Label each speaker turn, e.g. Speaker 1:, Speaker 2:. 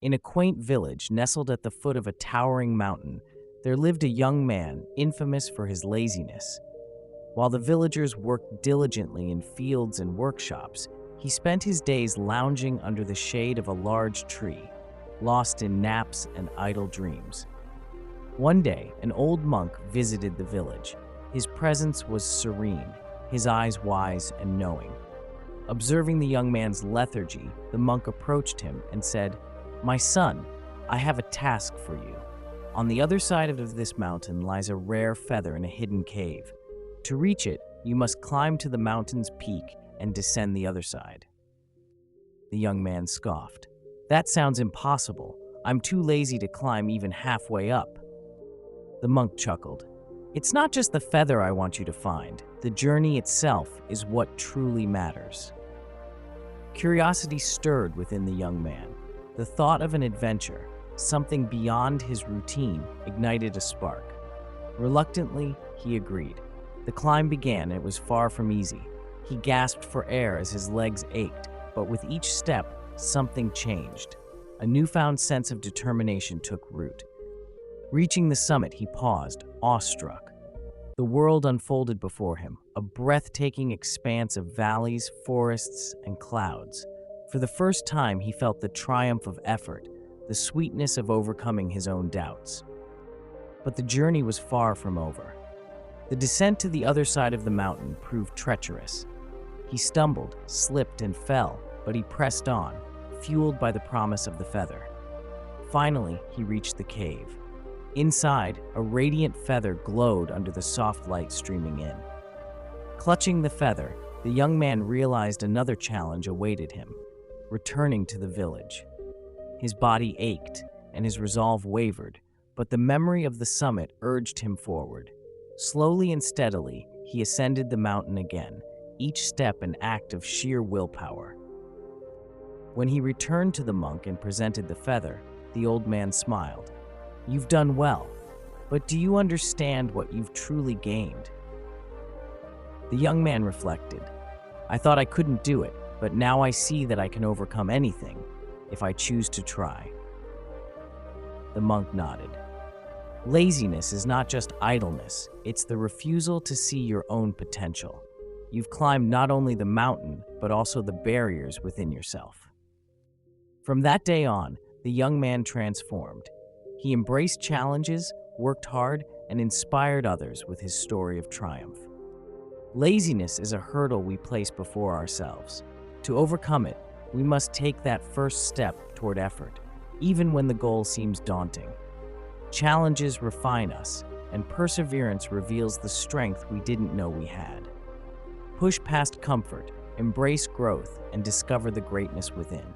Speaker 1: In a quaint village nestled at the foot of a towering mountain, there lived a young man infamous for his laziness. While the villagers worked diligently in fields and workshops, he spent his days lounging under the shade of a large tree, lost in naps and idle dreams. One day, an old monk visited the village. His presence was serene, his eyes wise and knowing. Observing the young man's lethargy, the monk approached him and said, "My son, I have a task for you. On the other side of this mountain lies a rare feather in a hidden cave. To reach it, you must climb to the mountain's peak and descend the other side." The young man scoffed. "That sounds impossible. I'm too lazy to climb even halfway up." The monk chuckled. "It's not just the feather I want you to find. The journey itself is what truly matters." Curiosity stirred within the young man. The thought of an adventure, something beyond his routine, ignited a spark. Reluctantly, he agreed. The climb began, and it was far from easy. He gasped for air as his legs ached, but with each step, something changed. A newfound sense of determination took root. Reaching the summit, he paused, awestruck. The world unfolded before him, a breathtaking expanse of valleys, forests, and clouds. For the first time, he felt the triumph of effort, the sweetness of overcoming his own doubts. But the journey was far from over. The descent to the other side of the mountain proved treacherous. He stumbled, slipped, and fell, but he pressed on, fueled by the promise of the feather. Finally, he reached the cave. Inside, a radiant feather glowed under the soft light streaming in. Clutching the feather, the young man realized another challenge awaited him: returning to the village. His body ached, and his resolve wavered, but the memory of the summit urged him forward. Slowly and steadily, he ascended the mountain again, each step an act of sheer willpower. When he returned to the monk and presented the feather, the old man smiled. "You've done well, but do you understand what you've truly gained?" The young man reflected. "I thought I couldn't do it, but now I see that I can overcome anything if I choose to try." The monk nodded. Laziness is not just idleness, it's the refusal to see your own potential. You've climbed not only the mountain, but also the barriers within yourself. From that day on, the young man transformed. He embraced challenges, worked hard, and inspired others with his story of triumph. Laziness is a hurdle we place before ourselves. To overcome it, we must take that first step toward effort, even when the goal seems daunting. Challenges refine us, and perseverance reveals the strength we didn't know we had. Push past comfort, embrace growth, and discover the greatness within.